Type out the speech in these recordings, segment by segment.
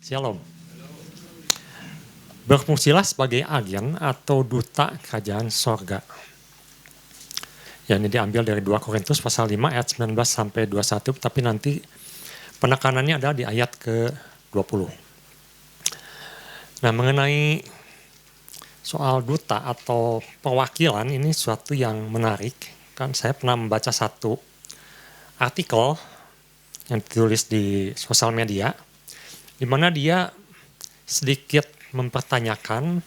Shalom. Berfungsilah sebagai agen atau duta kerajaan sorga. Ya, ini diambil dari 2 Korintus pasal 5 ayat 19 sampai 21, tapi nanti penekanannya adalah di ayat ke-20. Nah, mengenai soal duta atau perwakilan ini suatu yang menarik. Kan saya pernah membaca satu artikel yang ditulis di sosial media, di mana dia sedikit mempertanyakan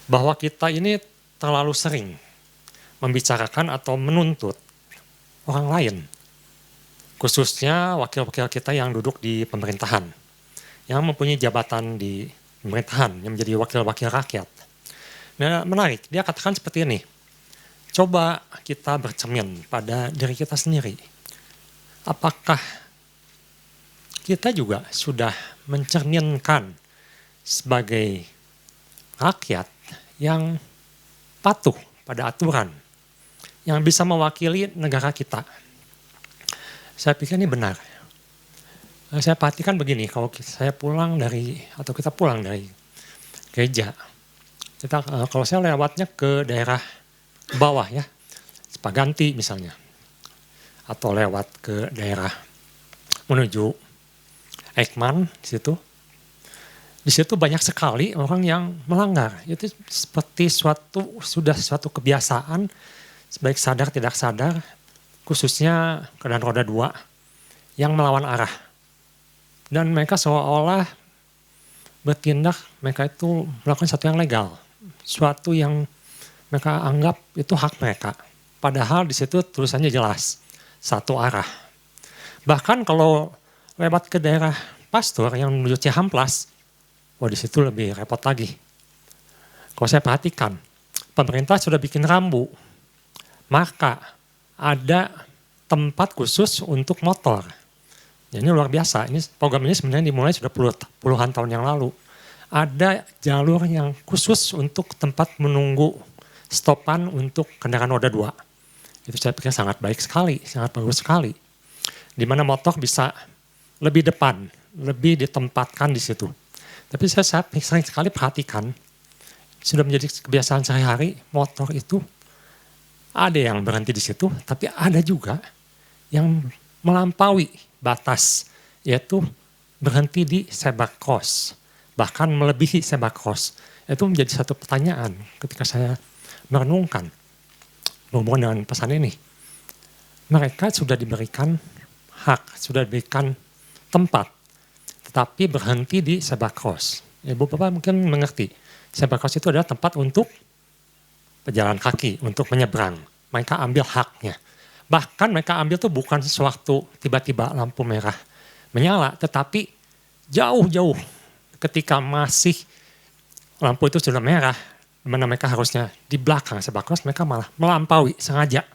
bahwa kita ini terlalu sering membicarakan atau menuntut orang lain, khususnya wakil-wakil kita yang duduk di pemerintahan, yang mempunyai jabatan di pemerintahan, yang menjadi wakil-wakil rakyat. Nah, menarik, dia katakan seperti ini, coba kita bercermin pada diri kita sendiri. Apakah kita juga sudah mencerminkan sebagai rakyat yang patuh pada aturan, yang bisa mewakili negara kita? Saya pikir ini benar. Saya perhatikan begini, kalau saya pulang dari, atau kita pulang dari gereja, kalau saya lewatnya ke daerah bawah ya, Sepaganti misalnya, atau lewat ke daerah menuju Ekman, di situ banyak sekali orang yang melanggar. Itu seperti suatu kebiasaan, baik sadar tidak sadar, khususnya kendaraan roda 2 yang melawan arah. Dan mereka seolah-olah bertindak, mereka itu melakukan sesuatu yang legal, sesuatu yang mereka anggap itu hak mereka. Padahal di situ tulisannya jelas, satu arah. Bahkan kalau lewat ke daerah Pasteur yang menuju Cihamplas, di situ lebih repot lagi. Kalau saya perhatikan, pemerintah sudah bikin rambu, maka ada tempat khusus untuk motor. Ya, ini luar biasa. Ini program ini sebenarnya dimulai sudah puluhan tahun yang lalu. Ada jalur yang khusus untuk tempat menunggu stopan untuk kendaraan roda 2. Itu saya pikir sangat baik sekali, sangat bagus sekali. Di mana motor bisa lebih depan, lebih ditempatkan di situ. Tapi saya sering sekali perhatikan, sudah menjadi kebiasaan sehari-hari, motor itu ada yang berhenti di situ, tapi ada juga yang melampaui batas, yaitu berhenti di zebra cross, bahkan melebihi zebra cross. Itu menjadi satu pertanyaan ketika saya merenungkan berhubungan dengan pesan ini. Mereka sudah diberikan hak, sudah diberikan tempat, tetapi berhenti di zebra cross. Ibu Bapak mungkin mengerti, zebra cross itu adalah tempat untuk pejalan kaki, untuk menyeberang. Mereka ambil haknya. Bahkan mereka ambil itu bukan sesuatu tiba-tiba lampu merah menyala, tetapi jauh-jauh ketika masih lampu itu sudah merah, di mana mereka harusnya di belakang zebra cross, mereka malah melampaui sengaja.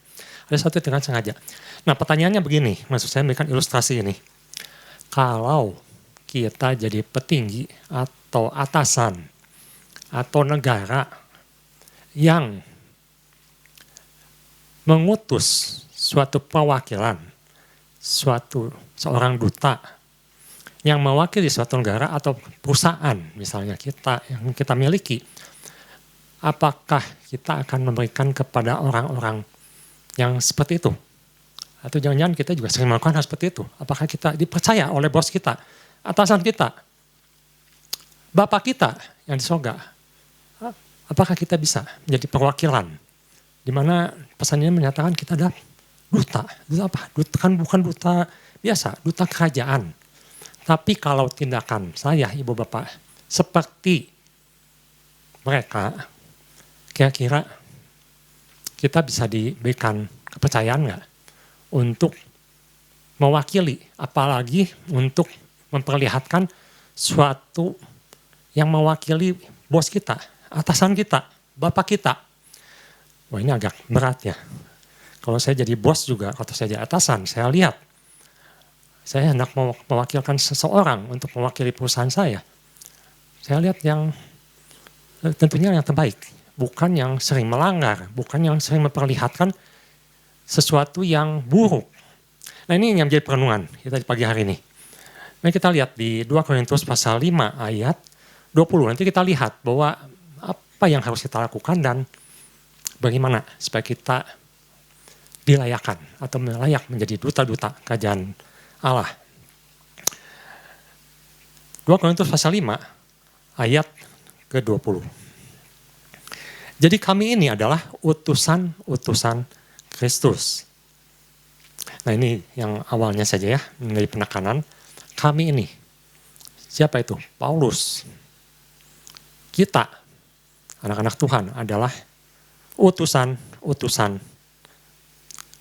Ada satu dengan sengaja. Nah, pertanyaannya begini, maksud saya memberikan ilustrasi ini. Kalau kita jadi petinggi atau atasan atau negara yang mengutus suatu perwakilan, seorang duta yang mewakili suatu negara atau perusahaan misalnya kita yang kita miliki, apakah kita akan memberikan kepada orang-orang yang seperti itu? Atau jangan-jangan kita juga sering melakukan hal seperti itu? Apakah kita dipercaya oleh bos kita, atasan kita, bapak kita yang di surga? Apakah kita bisa menjadi perwakilan? Di mana pesannya menyatakan kita adalah duta. Duta apa? Duta kan bukan duta biasa, duta kerajaan. Tapi kalau tindakan saya, ibu bapak, seperti mereka, kira-kira kita bisa diberikan kepercayaan nggak untuk mewakili, apalagi untuk memperlihatkan suatu yang mewakili bos kita, atasan kita, bapak kita. Wah, ini agak berat ya. Kalau saya jadi bos juga, atau saya jadi atasan, saya lihat, saya hendak mewakilkan seseorang untuk mewakili perusahaan saya. Saya lihat yang tentunya yang terbaik, bukan yang sering melanggar, bukan yang sering memperlihatkan sesuatu yang buruk. Nah, ini yang menjadi perenungan kita di pagi hari ini. Mari kita lihat di 2 Korintus pasal 5 ayat 20. Nanti kita lihat bahwa apa yang harus kita lakukan dan bagaimana supaya kita dilayakan atau layak menjadi duta-duta kerajaan Allah. 2 Korintus pasal 5 ayat ke-20. Jadi kami ini adalah utusan-utusan Kristus. Nah ini yang awalnya saja ya, menjadi penekanan. Kami ini, siapa itu? Paulus. Kita, anak-anak Tuhan adalah utusan-utusan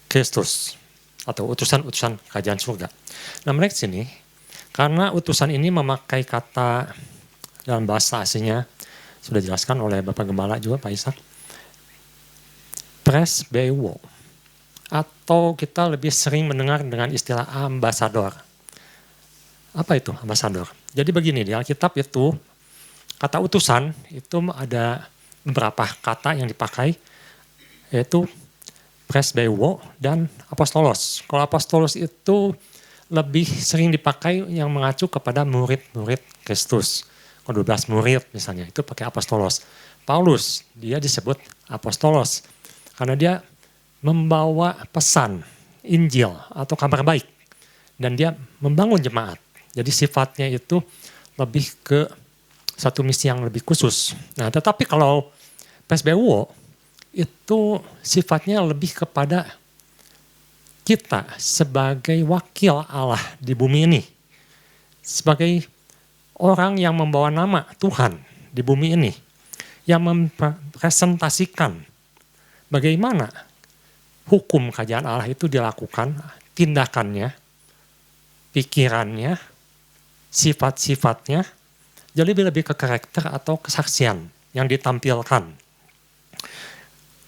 Kristus. Atau utusan-utusan kerajaan surga. Nah mereka sini, karena utusan ini memakai kata dalam bahasa aslinya, sudah dijelaskan oleh Bapak Gembala juga, Pak Ishak. Presbeuo. Atau kita lebih sering mendengar dengan istilah ambasador. Apa itu ambasador? Jadi begini, di Alkitab itu kata utusan itu ada beberapa kata yang dipakai, yaitu presbeuo dan apostolos. Kalau apostolos itu lebih sering dipakai yang mengacu kepada murid-murid Kristus. Kalau 12 murid misalnya, itu pakai apostolos. Paulus, dia disebut apostolos karena dia membawa pesan Injil atau kabar baik. Dan dia membangun jemaat. Jadi sifatnya itu lebih ke satu misi yang lebih khusus. Nah, tetapi kalau presbeuo itu sifatnya lebih kepada kita sebagai wakil Allah di bumi ini. Sebagai orang yang membawa nama Tuhan di bumi ini. Yang mempresentasikan bagaimana hukum kerajaan Allah itu dilakukan, tindakannya, pikirannya, sifat-sifatnya, jadi lebih ke karakter atau kesaksian yang ditampilkan.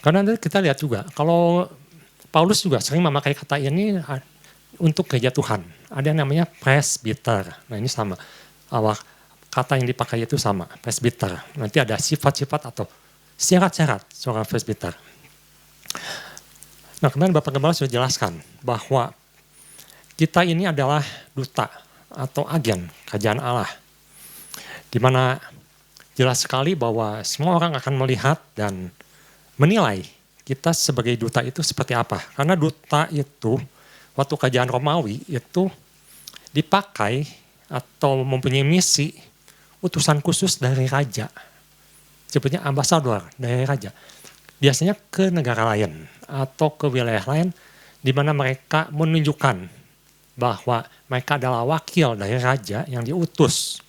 Karena kita lihat juga, kalau Paulus juga sering memakai kata ini untuk gereja Tuhan. Ada yang namanya presbiter. Nah ini sama, kata yang dipakai itu sama, presbiter. Nanti ada sifat-sifat atau syarat-syarat seorang presbiter. Nah kemarin Bapak Gembala sudah jelaskan bahwa kita ini adalah duta atau agen kerajaan Allah. Di mana jelas sekali bahwa semua orang akan melihat dan menilai kita sebagai duta itu seperti apa. Karena duta itu, waktu kerajaan Romawi itu dipakai atau mempunyai misi utusan khusus dari raja. Sebutnya ambasador dari raja. Biasanya ke negara lain atau ke wilayah lain di mana mereka menunjukkan bahwa mereka adalah wakil dari raja yang diutus.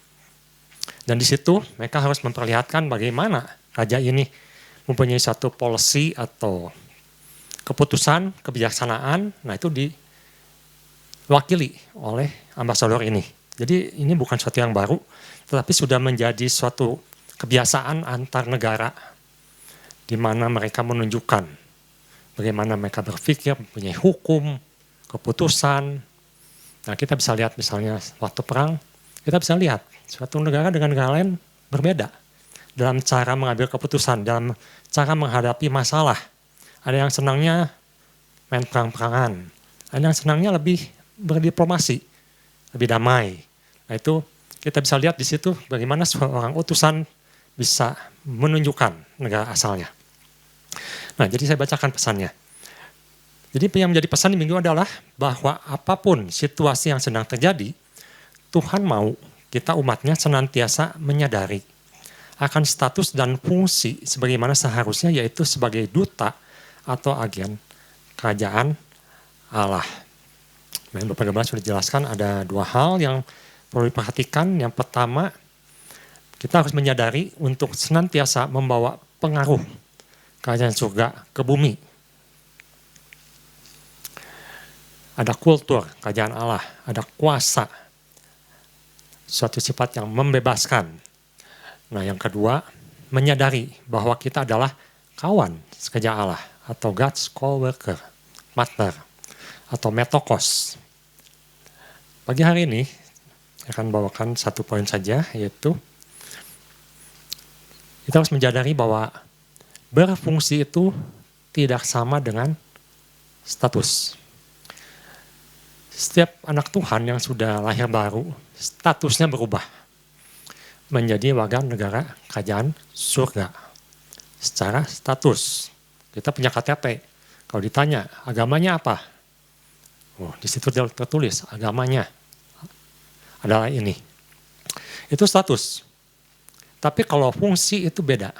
Dan di situ mereka harus memperlihatkan bagaimana raja ini mempunyai satu policy atau keputusan, kebijaksanaan. Nah itu diwakili oleh ambasador ini. Jadi ini bukan sesuatu yang baru, tetapi sudah menjadi suatu kebiasaan antar negara di mana mereka menunjukkan bagaimana mereka berpikir, mempunyai hukum, keputusan. Nah kita bisa lihat misalnya waktu perang, kita bisa lihat suatu negara dengan negara lain berbeda dalam cara mengambil keputusan, dalam cara menghadapi masalah. Ada yang senangnya main perang-perangan, ada yang senangnya lebih berdiplomasi, lebih damai. Nah itu kita bisa lihat di situ bagaimana seorang utusan bisa menunjukkan negara asalnya. Nah jadi saya bacakan pesannya. Jadi yang menjadi pesan di minggu adalah bahwa apapun situasi yang sedang terjadi, Tuhan mau kita umatnya senantiasa menyadari akan status dan fungsi sebagaimana seharusnya, yaitu sebagai duta atau agen kerajaan Allah. Bapak Gembala sudah jelaskan ada dua hal yang perlu diperhatikan. Yang pertama, kita harus menyadari untuk senantiasa membawa pengaruh kerajaan surga ke bumi. Ada kultur kerajaan Allah, ada kuasa, suatu sifat yang membebaskan. Nah yang kedua, menyadari bahwa kita adalah kawan sekerja Allah atau God's co-worker, partner atau metokos. Pagi hari ini saya akan bawakan satu poin saja, yaitu kita harus menyadari bahwa berfungsi itu tidak sama dengan status. Setiap anak Tuhan yang sudah lahir baru, statusnya berubah menjadi warga negara kerajaan surga. Secara status, kita punya KTP. Kalau ditanya agamanya apa? Oh, di situ tertulis agamanya adalah ini. Itu status. Tapi kalau fungsi itu beda.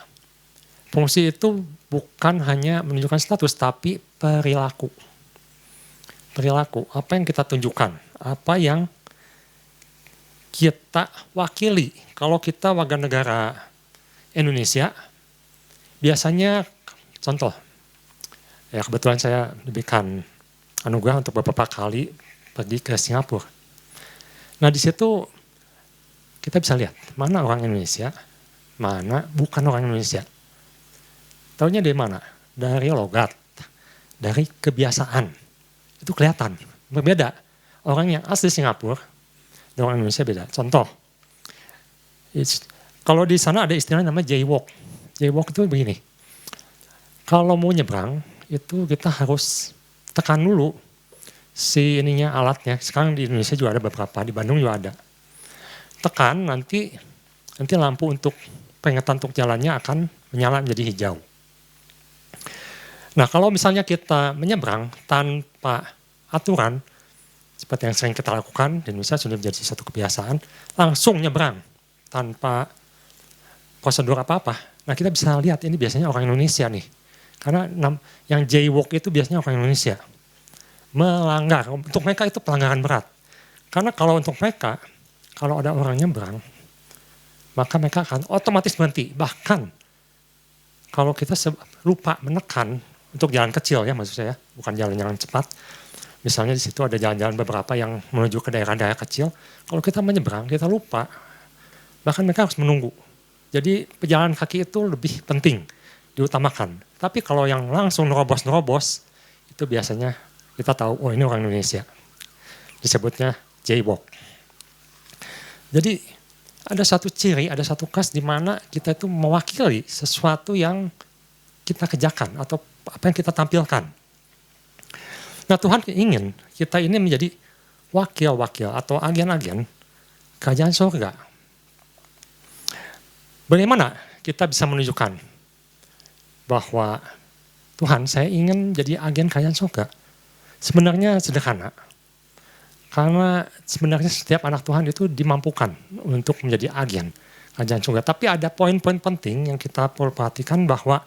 Fungsi itu bukan hanya menunjukkan status, tapi perilaku. Perilaku, apa yang kita tunjukkan, apa yang kita wakili. Kalau kita warga negara Indonesia, biasanya contoh, ya kebetulan saya diberikan anugerah untuk beberapa kali pergi ke Singapura. Nah di situ kita bisa lihat mana orang Indonesia, mana bukan orang Indonesia. Taunya dari mana? Dari logat, dari kebiasaan. Itu kelihatan, berbeda. Orang yang asli Singapura dan orang Indonesia beda. Contoh, kalau di sana ada istilah namanya jaywalk. Jaywalk itu begini, kalau mau nyebrang itu kita harus tekan dulu si ininya alatnya. Sekarang di Indonesia juga ada beberapa, di Bandung juga ada. Tekan nanti lampu untuk peringatan untuk jalannya akan menyala menjadi hijau. Nah kalau misalnya kita menyeberang tanpa aturan, seperti yang sering kita lakukan, di Indonesia sudah menjadi satu kebiasaan, langsung nyebrang tanpa prosedur apa-apa. Nah kita bisa lihat ini biasanya orang Indonesia nih. Karena yang jaywalk itu biasanya orang Indonesia. Melanggar, untuk mereka itu pelanggaran berat. Karena kalau untuk mereka, kalau ada orang nyebrang, maka mereka akan otomatis berhenti. Bahkan kalau kita lupa menekan, untuk jalan kecil ya maksud saya, bukan jalan-jalan cepat. Misalnya di situ ada jalan-jalan beberapa yang menuju ke daerah-daerah kecil. Kalau kita menyeberang, kita lupa, bahkan mereka harus menunggu. Jadi pejalan kaki itu lebih penting, diutamakan. Tapi kalau yang langsung nerobos-nerobos, itu biasanya kita tahu, oh ini orang Indonesia. Disebutnya jaywalk. Jadi ada satu ciri, ada satu khas di mana kita itu mewakili sesuatu yang kita kerjakan atau apa yang kita tampilkan. Nah Tuhan ingin kita ini menjadi wakil-wakil atau agen-agen kerajaan surga. Bagaimana kita bisa menunjukkan bahwa Tuhan saya ingin jadi agen kerajaan surga? Sebenarnya sederhana. Karena sebenarnya setiap anak Tuhan itu dimampukan untuk menjadi agen kerajaan surga. Tapi ada poin-poin penting yang kita perlu perhatikan bahwa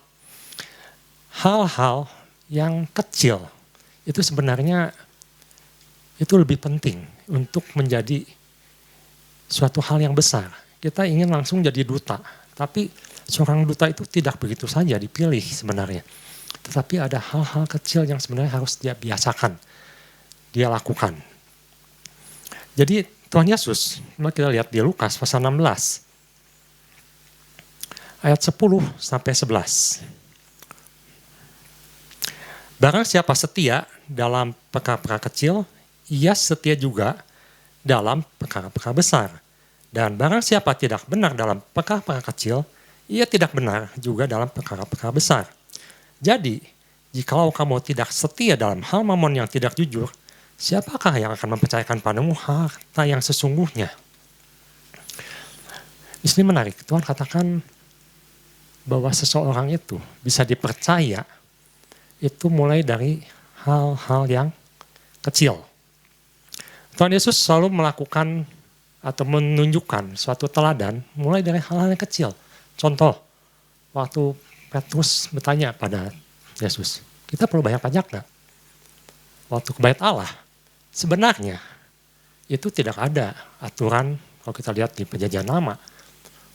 hal-hal yang kecil itu sebenarnya itu lebih penting untuk menjadi suatu hal yang besar. Kita ingin langsung jadi duta, tapi seorang duta itu tidak begitu saja dipilih sebenarnya. Tetapi ada hal-hal kecil yang sebenarnya harus dia biasakan, dia lakukan. Jadi Tuhan Yesus, mari kita lihat di Lukas pasal 16, ayat 10 sampai 11. Barang siapa setia dalam perkara-perkara kecil, ia setia juga dalam perkara-perkara besar. Dan barang siapa tidak benar dalam perkara-perkara kecil, ia tidak benar juga dalam perkara-perkara besar. Jadi, jikalau kamu tidak setia dalam hal mamon yang tidak jujur, siapakah yang akan mempercayakan padamu harta yang sesungguhnya? Di sini menarik, Tuhan katakan bahwa seseorang itu bisa dipercaya itu mulai dari hal-hal yang kecil. Tuhan Yesus selalu melakukan atau menunjukkan suatu teladan mulai dari hal-hal yang kecil. Contoh, waktu Petrus bertanya pada Yesus, kita perlu bayar pajak nggak? Waktu ke bait Allah, sebenarnya itu tidak ada aturan, kalau kita lihat di perjanjian lama,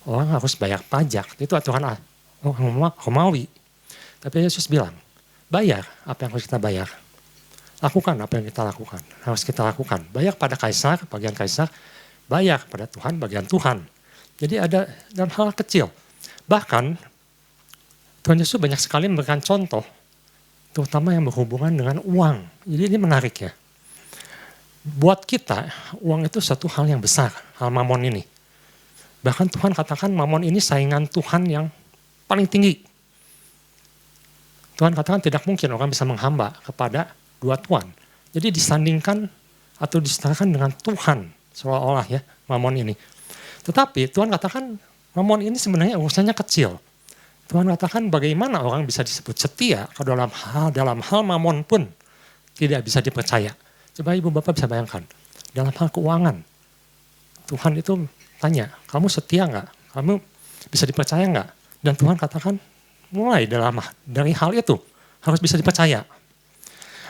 orang harus bayar pajak, itu aturan orang Romawi. Tapi Yesus bilang, bayar apa yang harus kita bayar. Lakukan apa yang kita lakukan, harus kita lakukan. Bayar pada Kaisar, bagian Kaisar, bayar pada Tuhan, bagian Tuhan. Jadi ada dalam hal kecil. Bahkan Tuhan Yesus banyak sekali memberikan contoh, terutama yang berhubungan dengan uang. Jadi ini menarik ya. Buat kita, uang itu satu hal yang besar, hal mamon ini. Bahkan Tuhan katakan mamon ini saingan Tuhan yang paling tinggi. Tuhan katakan tidak mungkin orang bisa menghamba kepada dua tuan. Jadi disandingkan atau disetarakan dengan Tuhan, seolah-olah ya, mamon ini. Tetapi Tuhan katakan mamon ini sebenarnya urusannya kecil. Tuhan katakan bagaimana orang bisa disebut setia kalau dalam hal mamon pun tidak bisa dipercaya. Coba ibu bapak bisa bayangkan, dalam hal keuangan, Tuhan itu tanya, kamu setia nggak? Kamu bisa dipercaya nggak? Dan Tuhan katakan mulai dari hal itu harus bisa dipercaya.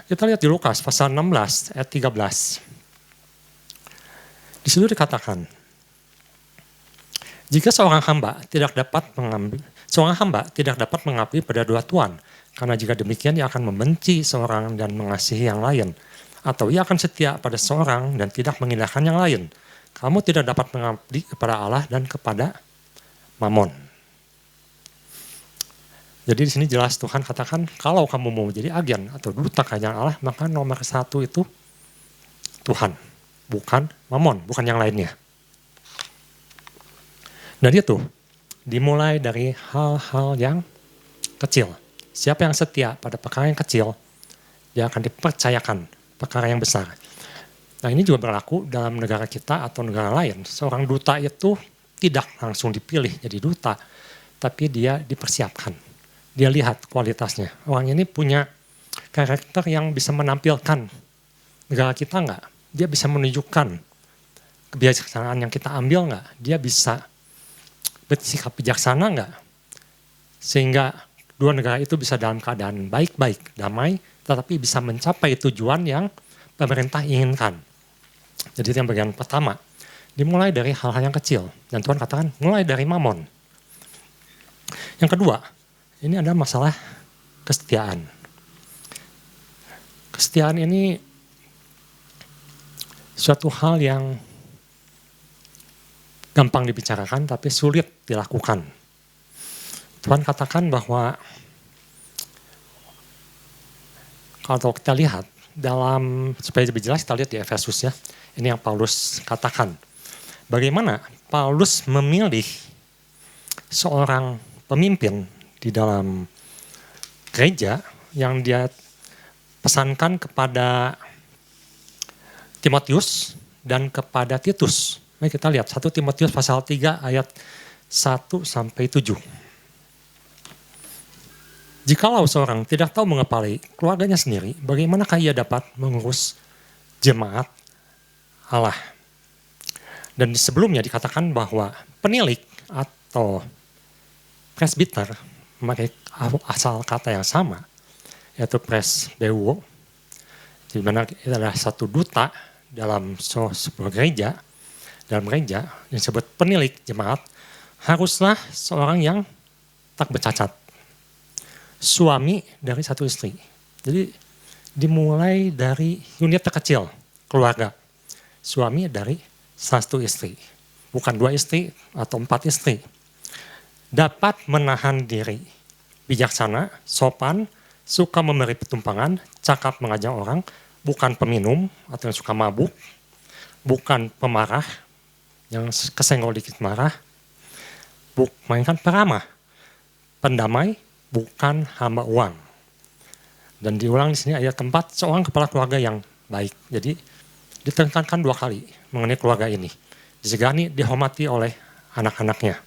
Kita lihat di Lukas pasal 16 ayat 13. Di situ dikatakan, jika seorang hamba tidak dapat mengabdi pada dua tuan, karena jika demikian ia akan membenci seorang dan mengasihi yang lain, atau ia akan setia pada seorang dan tidak mengindahkan yang lain. Kamu tidak dapat mengabdi kepada Allah dan kepada mamon. Jadi di sini jelas Tuhan katakan kalau kamu mau menjadi agen atau duta kerajaan Allah, maka nomor satu itu Tuhan, bukan mamon, bukan yang lainnya. Dan itu dimulai dari hal-hal yang kecil. Siapa yang setia pada perkara yang kecil, dia akan dipercayakan perkara yang besar. Nah ini juga berlaku dalam negara kita atau negara lain. Seorang duta itu tidak langsung dipilih jadi duta, tapi dia dipersiapkan. Dia lihat kualitasnya. Orang ini punya karakter yang bisa menampilkan negara kita enggak? Dia bisa menunjukkan kebijaksanaan yang kita ambil enggak? Dia bisa bersikap bijaksana enggak? Sehingga dua negara itu bisa dalam keadaan baik-baik, damai, tetapi bisa mencapai tujuan yang pemerintah inginkan. Jadi itu yang bagian pertama. Dimulai dari hal-hal yang kecil. Dan Tuhan katakan mulai dari mamon. Yang kedua, ini adalah masalah kesetiaan. Kesetiaan ini suatu hal yang gampang dibicarakan tapi sulit dilakukan. Tuhan katakan bahwa kalau kita lihat supaya lebih jelas kita lihat di Efesus ya. Ini yang Paulus katakan. Bagaimana Paulus memilih seorang pemimpin di dalam gereja yang dia pesankan kepada Timotius dan kepada Titus. Mari kita lihat 1 Timotius pasal 3 ayat 1-7. Jikalau seorang tidak tahu mengepalai keluarganya sendiri, bagaimanakah ia dapat mengurus jemaat Allah? Dan sebelumnya dikatakan bahwa penilik atau presbiter memakai asal kata yang sama, yaitu presbeuo, di mana itu adalah satu duta dalam sebuah gereja, dalam gereja yang disebut penilik jemaat, haruslah seorang yang tak bercacat, suami dari satu istri. Jadi dimulai dari unit terkecil, keluarga, suami dari satu istri, bukan 2 istri atau 4 istri. Dapat menahan diri, bijaksana, sopan, suka memberi pertumpangan, cakap mengajak orang, bukan peminum atau yang suka mabuk, bukan pemarah, yang kesenggol dikit marah, mainkan peramah, pendamai, bukan hamba uang. Dan diulang di sini ayat keempat, seorang kepala keluarga yang baik. Jadi ditekankan 2 kali mengenai keluarga ini. Disegani, dihormati oleh anak-anaknya.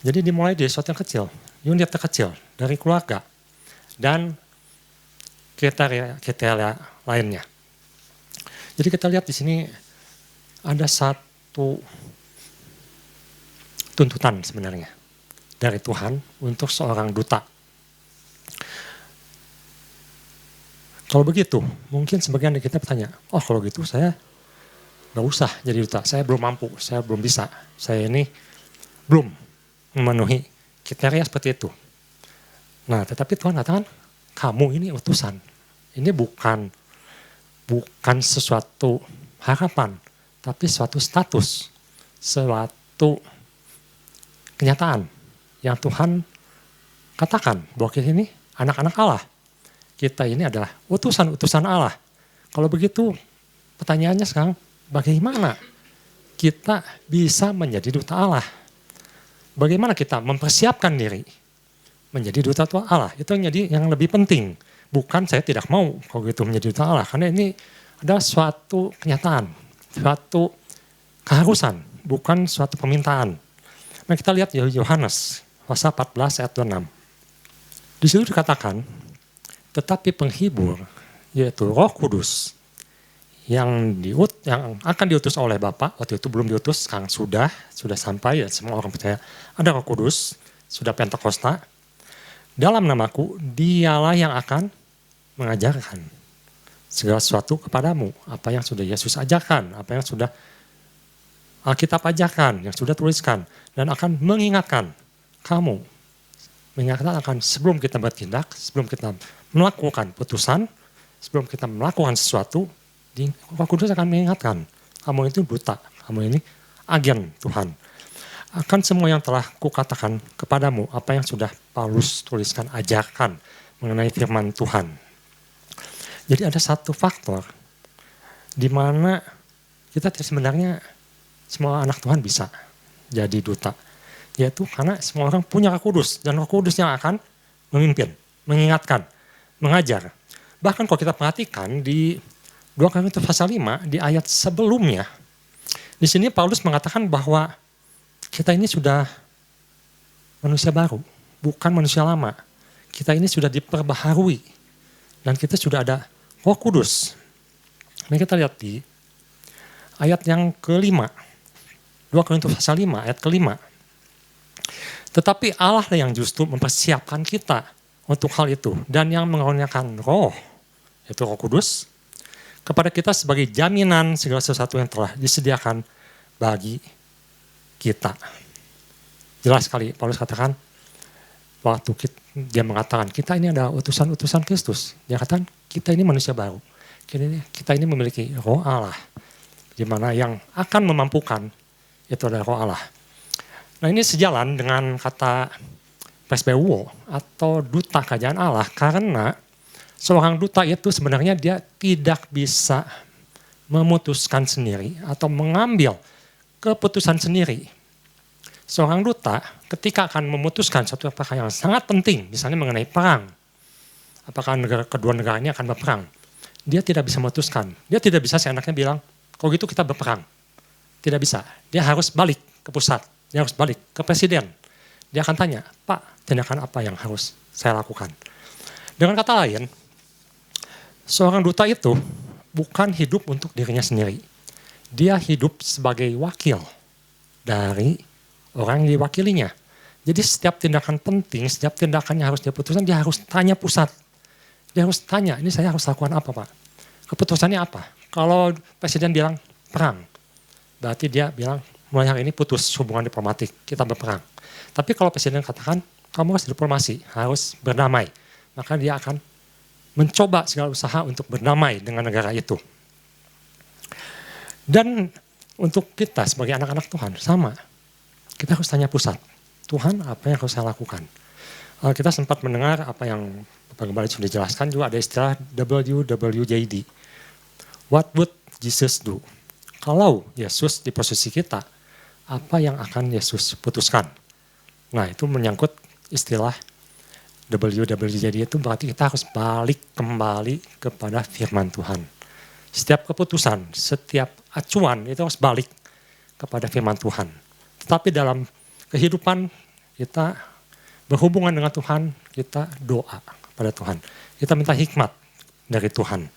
Jadi dimulai dari sesuatu yang kecil, unit terkecil dari keluarga dan kriteria lainnya. Jadi kita lihat di sini ada satu tuntutan sebenarnya dari Tuhan untuk seorang duta. Kalau begitu, mungkin sebagian dari kita bertanya, oh kalau gitu saya nggak usah jadi duta, saya belum mampu, saya belum bisa, saya ini belum memenuhi kriteria seperti itu. Nah, tetapi Tuhan katakan, kamu ini utusan. Ini bukan sesuatu harapan, tapi suatu status, suatu kenyataan yang Tuhan katakan bahwa kita ini anak-anak Allah. Kita ini adalah utusan-utusan Allah. Kalau begitu, pertanyaannya sekarang, bagaimana kita bisa menjadi duta Allah? Bagaimana kita mempersiapkan diri menjadi duta Allah? Itu yang lebih penting. Bukan saya tidak mau kalau gitu menjadi duta Allah. Karena ini adalah suatu kenyataan, suatu keharusan, bukan suatu permintaan. Nah, kita lihat Yohanes pasal 14 ayat 26. Di situ dikatakan, tetapi penghibur, yaitu Roh Kudus, yang akan diutus oleh Bapa, waktu itu belum diutus, sekarang sudah sampai, ya semua orang percaya ada Roh Kudus, sudah Pentakosta. Dalam namaku, dialah yang akan mengajarkan segala sesuatu kepadamu, apa yang sudah Yesus ajarkan, apa yang sudah Alkitab ajarkan, yang sudah tuliskan, dan akan mengingatkan kamu. Mengingatkan akan sebelum kita bertindak, sebelum kita melakukan putusan, sebelum kita melakukan sesuatu, Roh Kudus akan mengingatkan, kamu itu duta, kamu ini agen Tuhan. Akan semua yang telah kukatakan kepadamu, apa yang sudah Paulus tuliskan, ajarkan mengenai firman Tuhan. Jadi ada satu faktor di mana kita sebenarnya semua anak Tuhan bisa jadi duta. Yaitu karena semua orang punya Roh Kudus, dan Roh Kudus yang akan memimpin, mengingatkan, mengajar. Bahkan kalau kita perhatikan di 2 Korintus pasal 5, di ayat sebelumnya, di sini Paulus mengatakan bahwa kita ini sudah manusia baru, bukan manusia lama. Kita ini sudah diperbaharui, dan kita sudah ada Roh Kudus. Nah, kita lihat di ayat yang kelima, 2 Korintus pasal 5 ayat kelima. Tetapi Allah yang justru mempersiapkan kita untuk hal itu, dan yang mengaruniakan Roh, yaitu Roh Kudus, kepada kita sebagai jaminan segala sesuatu yang telah disediakan bagi kita. Jelas sekali Paulus katakan, waktu dia mengatakan kita ini adalah utusan-utusan Kristus. Dia katakan kita ini manusia baru. Kita ini memiliki Roh Allah, di mana yang akan memampukan itu adalah Roh Allah. Nah, ini sejalan dengan kata presbeuo atau duta kerajaan Allah, karena seorang duta itu sebenarnya dia tidak bisa memutuskan sendiri atau mengambil keputusan sendiri. Seorang duta ketika akan memutuskan suatu perkara yang sangat penting, misalnya mengenai perang, apakah kedua negara ini akan berperang, dia tidak bisa memutuskan. Dia tidak bisa seenaknya bilang, kalau gitu kita berperang. Tidak bisa. Dia harus balik ke pusat. Dia harus balik ke presiden. Dia akan tanya, Pak, tindakan apa yang harus saya lakukan? Dengan kata lain, seorang duta itu bukan hidup untuk dirinya sendiri. Dia hidup sebagai wakil dari orang yang diwakilinya. Jadi setiap tindakan penting, setiap tindakan yang harus dia putuskan, dia harus tanya pusat. Dia harus tanya, ini saya harus lakukan apa, Pak? Keputusannya apa? Kalau presiden bilang perang, berarti dia bilang mulai hari ini putus hubungan diplomatik, kita berperang. Tapi kalau presiden katakan, kamu harus diplomasi, harus berdamai, maka dia akan mencoba segala usaha untuk berdamai dengan negara itu. Dan untuk kita sebagai anak-anak Tuhan, sama. Kita harus tanya pusat, Tuhan apa yang harus saya lakukan? Kita sempat mendengar apa yang Bapak Gembala sudah jelaskan, juga ada istilah WWJD. What would Jesus do? Kalau Yesus di posisi kita, apa yang akan Yesus putuskan? Nah, itu menyangkut istilah WWJD, itu berarti kita harus balik kembali kepada firman Tuhan. Setiap keputusan, setiap acuan itu harus balik kepada firman Tuhan. Tetapi dalam kehidupan kita berhubungan dengan Tuhan, kita doa pada Tuhan. Kita minta hikmat dari Tuhan.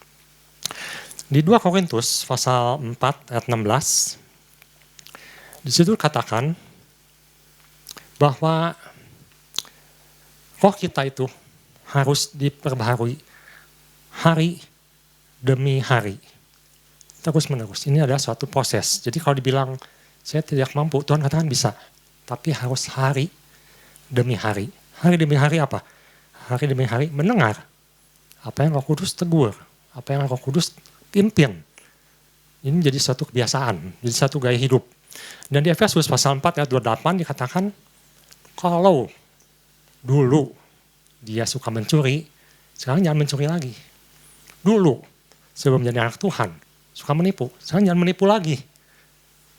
Di 2 Korintus pasal 4 ayat 16, di situ katakan bahwa roh kita itu harus diperbaharui hari demi hari, terus menerus. Ini adalah suatu proses. Jadi kalau dibilang saya tidak mampu, Tuhan katakan bisa, tapi harus hari demi hari. Hari demi hari apa? Hari demi hari mendengar apa yang Roh Kudus tegur, apa yang Roh Kudus pimpin. Ini jadi suatu kebiasaan, jadi satu gaya hidup. Dan di Efesus pasal 4 ayat 28 dikatakan, kalau dulu dia suka mencuri, sekarang jangan mencuri lagi. Dulu sebelum jadi anak Tuhan suka menipu, sekarang jangan menipu lagi.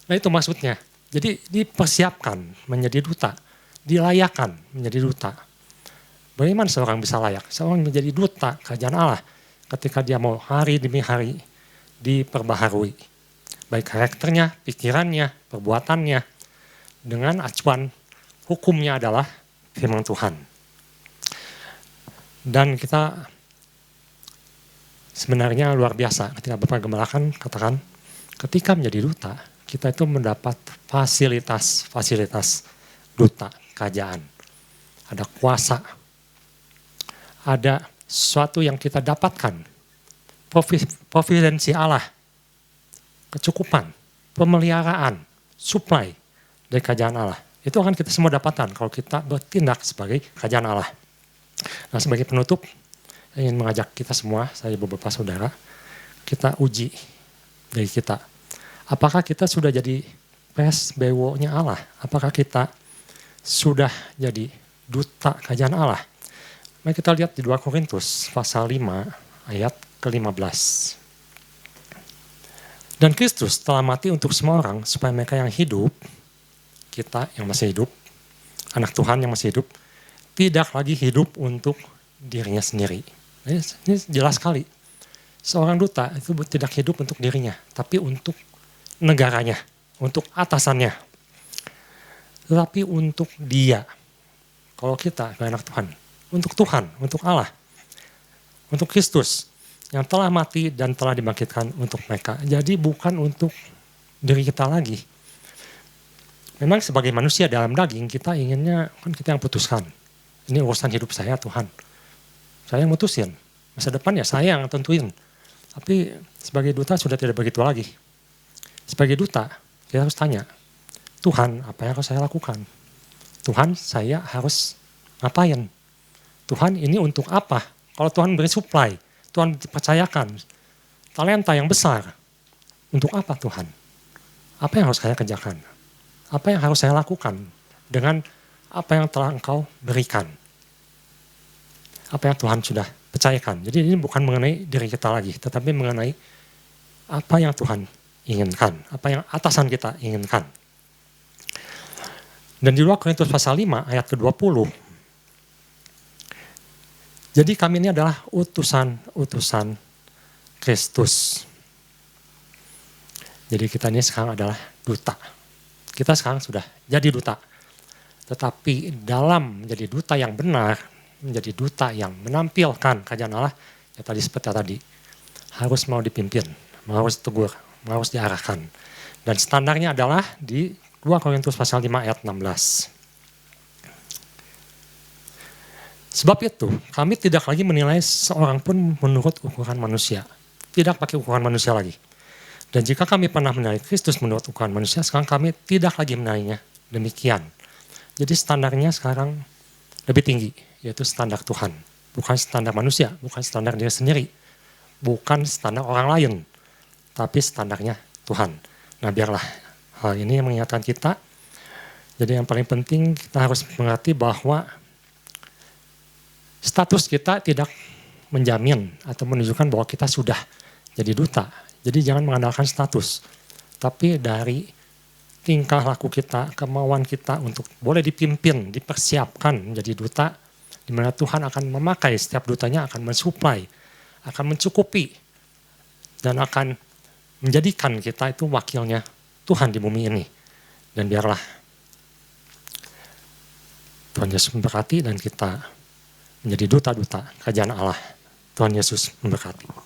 Nah, itu maksudnya. Jadi dipersiapkan menjadi duta, dilayakkan menjadi duta. Bagaimana seorang bisa layak? Seorang menjadi duta kerajaan Allah ketika dia mau hari demi hari diperbaharui. Baik karakternya, pikirannya, perbuatannya, dengan acuan hukumnya adalah firman Tuhan. Dan kita sebenarnya luar biasa ketika Bapak Gembala katakan, ketika menjadi duta, kita itu mendapat fasilitas duta kerajaan. Ada kuasa, ada sesuatu yang kita dapatkan, providensi Allah, kecukupan, pemeliharaan, supply dari kerajaan Allah. Itu akan kita semua dapatkan kalau kita bertindak sebagai kerajaan Allah. Nah, sebagai penutup, saya ingin mengajak kita semua, saya beberapa saudara, kita uji dari kita. Apakah kita sudah jadi PSBW-nya Allah? Apakah kita sudah jadi duta kerajaan Allah? Mari kita lihat di 2 Korintus pasal 5 ayat ke-15. Dan Kristus telah mati untuk semua orang supaya mereka yang hidup, kita yang masih hidup, anak Tuhan yang masih hidup, tidak lagi hidup untuk dirinya sendiri. Ini jelas sekali. Seorang duta itu tidak hidup untuk dirinya, tapi untuk negaranya, untuk atasannya. Tetapi untuk dia. Kalau kita anak Tuhan, untuk Allah, untuk Kristus yang telah mati dan telah dibangkitkan untuk mereka. Jadi bukan untuk diri kita lagi. Memang sebagai manusia dalam daging kita inginnya, kan kita yang putuskan. Ini urusan hidup saya Tuhan. Saya yang mutusin. Masa depan ya saya yang tentuin. Tapi sebagai duta sudah tidak begitu lagi. Sebagai duta kita harus tanya, Tuhan apa yang harus saya lakukan? Tuhan saya harus ngapain? Tuhan ini untuk apa? Kalau Tuhan beri supply, Tuhan dipercayakan talenta yang besar. Untuk apa Tuhan? Apa yang harus saya kerjakan? Apa yang harus saya lakukan dengan apa yang telah Engkau berikan? Apa yang Tuhan sudah percayakan. Jadi ini bukan mengenai diri kita lagi, tetapi mengenai apa yang Tuhan inginkan, apa yang atasan kita inginkan. Dan di 2 Korintus pasal 5 ayat ke-20, jadi kami ini adalah utusan Kristus. Jadi kita ini sekarang adalah duta. Kita sekarang sudah jadi duta. Tetapi dalam menjadi duta yang benar, menjadi duta yang menampilkan kerajaan Allah, ya tadi seperti tadi, harus mau dipimpin, harus tegur, harus diarahkan. Dan standarnya adalah di 2 Korintus pasal 5 ayat 16. Sebab itu, kami tidak lagi menilai seorang pun menurut ukuran manusia. Tidak pakai ukuran manusia lagi. Dan jika kami pernah menilai Kristus menurut ukuran manusia, sekarang kami tidak lagi menilainya demikian. Jadi standarnya sekarang lebih tinggi, yaitu standar Tuhan. Bukan standar manusia, bukan standar diri sendiri. Bukan standar orang lain, tapi standarnya Tuhan. Nah biarlah hal ini yang mengingatkan kita. Jadi yang paling penting kita harus mengerti bahwa status kita tidak menjamin atau menunjukkan bahwa kita sudah jadi duta. Jadi jangan mengandalkan status, tapi dari tingkah laku kita, kemauan kita untuk boleh dipimpin, dipersiapkan menjadi duta, di mana Tuhan akan memakai setiap dutanya, akan mensuplai, akan mencukupi, dan akan menjadikan kita itu wakilnya Tuhan di bumi ini. Dan biarlah Tuhan Yesus memberkati dan kita menjadi duta-duta kerajaan Allah. Tuhan Yesus memberkati.